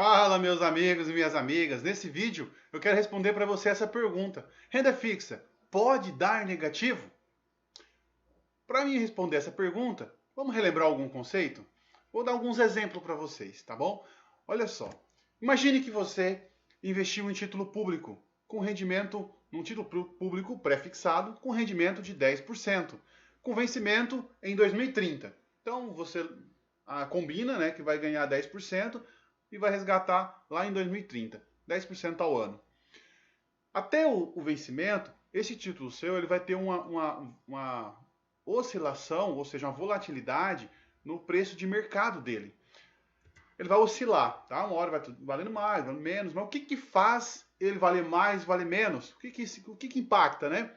Fala, meus amigos e minhas amigas. Nesse vídeo eu quero responder para você essa pergunta. Renda fixa pode dar negativo? Para mim responder essa pergunta, vamos relembrar algum conceito? Vou dar alguns exemplos para vocês, tá bom? Olha só. Imagine que você investiu em título público com rendimento, num título público pré-fixado com rendimento de 10%, com vencimento em 2030. Então você combina, né, que vai ganhar 10% e vai resgatar lá em 2030, 10% ao ano. Até o vencimento, esse título seu ele vai ter uma oscilação, ou seja, uma volatilidade no preço de mercado dele. Ele vai oscilar, tá? Uma hora vai valendo mais, valendo menos, mas o que faz ele valer mais, valer menos? O que impacta, né?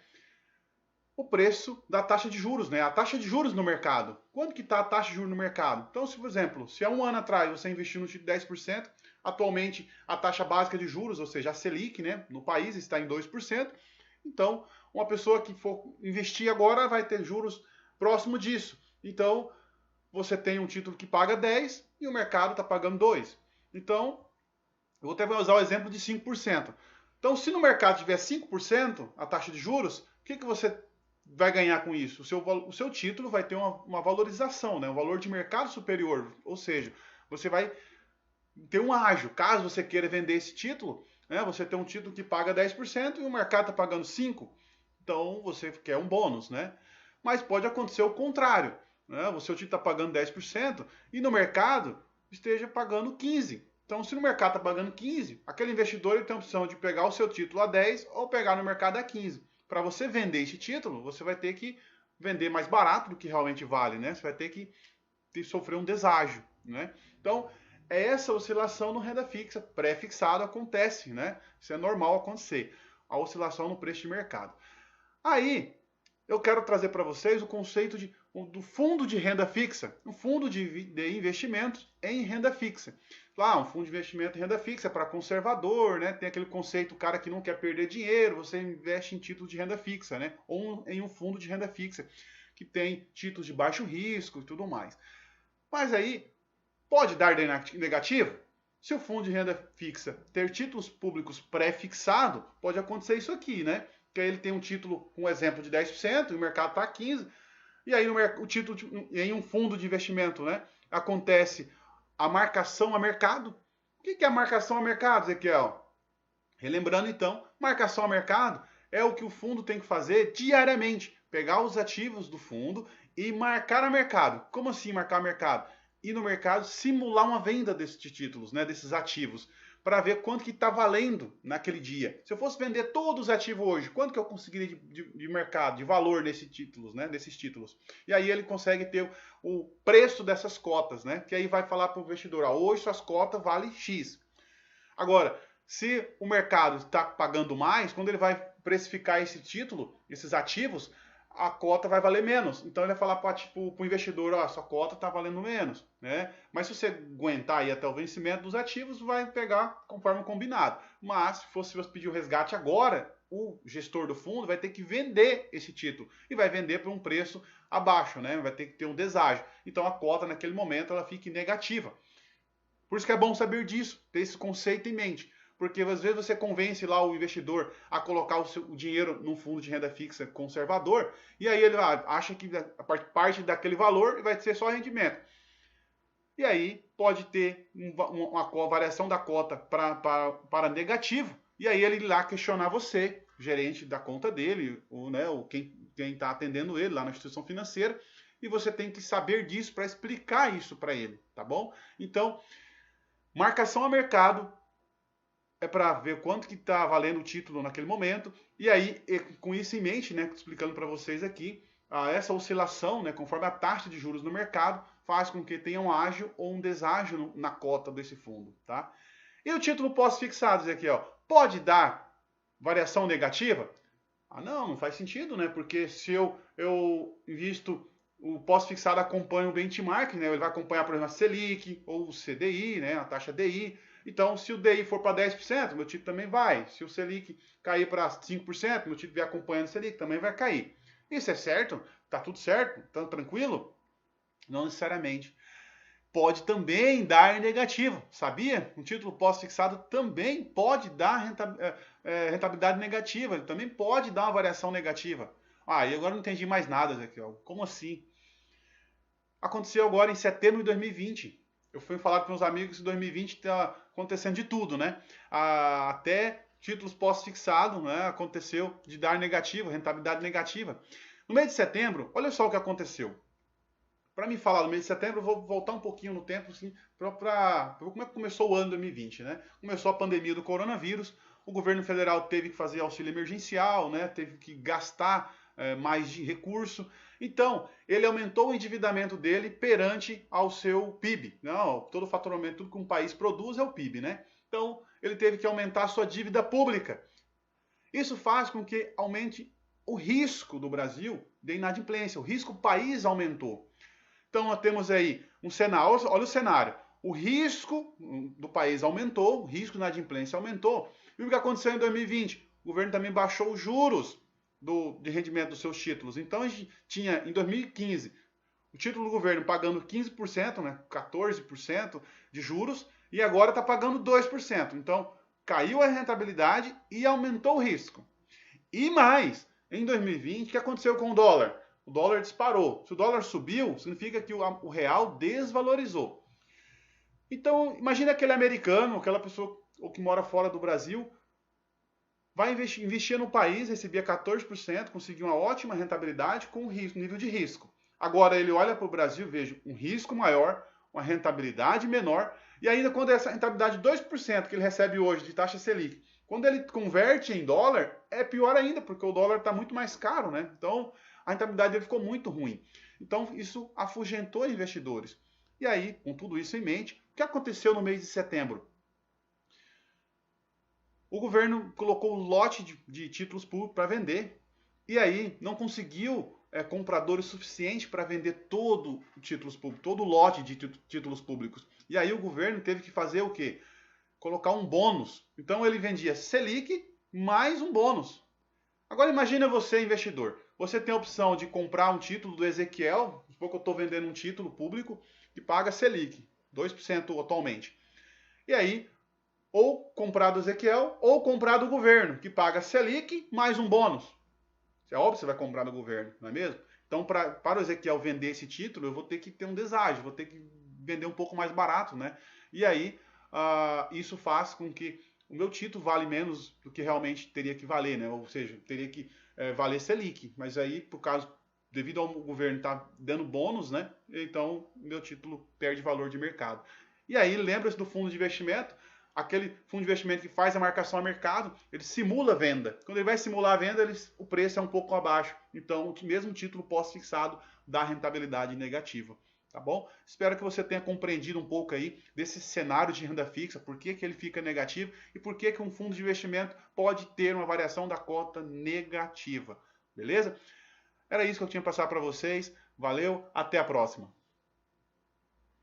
O preço da taxa de juros, né? A taxa de juros no mercado. Quanto que está a taxa de juros no mercado? Então, se, por exemplo, se há um ano atrás você investiu no título de 10%, atualmente a taxa básica de juros, ou seja, a Selic, né, no país está em 2%. Então, uma pessoa que for investir agora vai ter juros próximo disso. Então, você tem um título que paga 10 e o mercado está pagando 2. Então, eu vou até usar o exemplo de 5%. Então, se no mercado tiver 5% a taxa de juros, o que você vai ganhar com isso? O seu título vai ter uma valorização, né? Um valor de mercado superior. Ou seja, você vai ter um ágio. Caso você queira vender esse título, né? Você tem um título que paga 10% e o mercado está pagando 5%. Então, você quer um bônus, né? Mas pode acontecer o contrário. Né? O seu título está pagando 10% e no mercado esteja pagando 15%. Então, se no mercado está pagando 15%, aquele investidor ele tem a opção de pegar o seu título a 10% ou pegar no mercado a 15%. Para você vender esse título, você vai ter que vender mais barato do que realmente vale, né? Você vai ter que sofrer um deságio, né? Então, essa oscilação no renda fixa, pré-fixado, acontece, né? Isso é normal acontecer, a oscilação no preço de mercado. Aí, eu quero trazer para vocês o conceito do fundo de renda fixa, um fundo de investimentos em renda fixa. Lá, um fundo de investimento em renda fixa para conservador, né? Tem aquele conceito, o cara que não quer perder dinheiro, você investe em título de renda fixa, né? Ou em um fundo de renda fixa, que tem títulos de baixo risco e tudo mais. Mas aí, pode dar negativo? Se o fundo de renda fixa ter títulos públicos pré-fixado, pode acontecer isso aqui, né? Que aí ele tem um título, um exemplo de 10%, e o mercado está a 15%, e aí o título em um fundo de investimento, né? Acontece a marcação a mercado. O que é a marcação a mercado, Ezequiel? Relembrando então, marcação a mercado é o que o fundo tem que fazer diariamente. Pegar os ativos do fundo e marcar a mercado. Como assim marcar a mercado? Ir no mercado simular uma venda desses títulos, né, desses ativos, para ver quanto que está valendo naquele dia. Se eu fosse vender todos os ativos hoje, quanto que eu conseguiria de mercado, de valor nesses títulos, né, desses títulos? E aí ele consegue ter o preço dessas cotas, né? Que aí vai falar para o investidor, hoje suas cotas valem X. Agora, se o mercado está pagando mais, quando ele vai precificar esse título, esses ativos, a cota vai valer menos. Então ele vai falar para o investidor, ó, sua cota está valendo menos, né? Mas se você aguentar aí até o vencimento dos ativos, vai pegar conforme combinado. Mas se você pedir o resgate agora, o gestor do fundo vai ter que vender esse título e vai vender por um preço abaixo, né? Vai ter que ter um deságio. Então a cota naquele momento ela fica negativa. Por isso que é bom saber disso, ter esse conceito em mente. Porque às vezes você convence lá o investidor a colocar o dinheiro num fundo de renda fixa conservador, e aí ele acha que a parte daquele valor vai ser só rendimento. E aí pode ter uma variação da cota para negativo, e aí ele ir lá questionar você, gerente da conta dele, ou, né, ou quem está atendendo ele lá na instituição financeira, e você tem que saber disso para explicar isso para ele, tá bom? Então, marcação a mercado é para ver quanto que está valendo o título naquele momento, e aí, com isso em mente, né, explicando para vocês aqui, essa oscilação, né, conforme a taxa de juros no mercado, faz com que tenha um ágio ou um deságio na cota desse fundo, tá? E o título pós-fixado, aqui, ó, pode dar variação negativa? Não faz sentido, né, porque se eu invisto, o pós-fixado acompanha o benchmark, né, ele vai acompanhar, por exemplo, a Selic ou o CDI, né, a taxa DI. Então, se o DI for para 10%, meu título também vai. Se o Selic cair para 5%, meu título vier acompanhando o Selic, também vai cair. Isso é certo? Tá tudo certo? Tá tranquilo? Não necessariamente. pode também dar negativo. Sabia? Um título pós-fixado também pode dar rentabilidade negativa. Ele também pode dar uma variação negativa. Ah, e agora não entendi mais nada, Ezequiel. Como assim? Aconteceu agora em setembro de 2020. Eu fui falar com meus amigos que 2020 está acontecendo de tudo, né? Até títulos pós-fixados, né? Aconteceu de dar negativo, rentabilidade negativa. No mês de setembro, olha só o que aconteceu. Para me falar do mês de setembro, eu vou voltar um pouquinho no tempo, assim, para como é que começou o ano 2020, né? Começou a pandemia do coronavírus, o governo federal teve que fazer auxílio emergencial, né? Teve que gastar mais de recurso. Então, ele aumentou o endividamento dele perante ao seu PIB. Não, todo o faturamento, tudo que um país produz é o PIB, né? Então, ele teve que aumentar a sua dívida pública. Isso faz com que aumente o risco do Brasil de inadimplência. O risco do país aumentou. Então, nós temos aí um cenário, olha o cenário. O risco do país aumentou, o risco de inadimplência aumentou. E o que aconteceu em 2020? O governo também baixou os juros de rendimento dos seus títulos. Então, a gente tinha, em 2015, o título do governo pagando 15%, né, 14% de juros, e agora está pagando 2%. Então, caiu a rentabilidade e aumentou o risco. E mais, em 2020, o que aconteceu com o dólar? O dólar disparou. Se o dólar subiu, significa que o real desvalorizou. Então, imagina aquele americano, aquela pessoa que mora fora do Brasil, vai investir no país, recebia 14%, conseguiu uma ótima rentabilidade com nível de risco. Agora ele olha para o Brasil, veja um risco maior, uma rentabilidade menor, e ainda quando essa rentabilidade de 2% que ele recebe hoje de taxa Selic, quando ele converte em dólar, é pior ainda, porque o dólar está muito mais caro, né? Então, a rentabilidade dele ficou muito ruim. Então, isso afugentou investidores. E aí, com tudo isso em mente, o que aconteceu no mês de setembro? O governo colocou um lote de títulos públicos para vender. E aí, não conseguiu compradores suficientes para vender todo o títulos públicos, todo o lote de títulos públicos. E aí, o governo teve que fazer o quê? Colocar um bônus. Então, ele vendia Selic mais um bônus. Agora, imagina você, investidor. Você tem a opção de comprar um título do Ezequiel, supor que eu estou vendendo um título público que paga Selic, 2% atualmente. E aí, ou comprar do Ezequiel, ou comprar do governo, que paga Selic mais um bônus. É óbvio que você vai comprar do governo, não é mesmo? Então, para o Ezequiel vender esse título, eu vou ter que ter um deságio, vou ter que vender um pouco mais barato, né? E aí, isso faz com que o meu título vale menos do que realmente teria que valer, né? Ou seja, teria que valer Selic. Mas aí, por causa, devido ao governo estar dando bônus, né? Então, meu título perde valor de mercado. E aí, lembra-se do fundo de investimento? Aquele fundo de investimento que faz a marcação a mercado, ele simula a venda. Quando ele vai simular a venda, o preço é um pouco abaixo. Então, o mesmo título pós-fixado dá rentabilidade negativa. Tá bom? Espero que você tenha compreendido um pouco aí desse cenário de renda fixa, por que ele fica negativo e por que um fundo de investimento pode ter uma variação da cota negativa. Beleza? Era isso que eu tinha para passar para vocês. Valeu, até a próxima.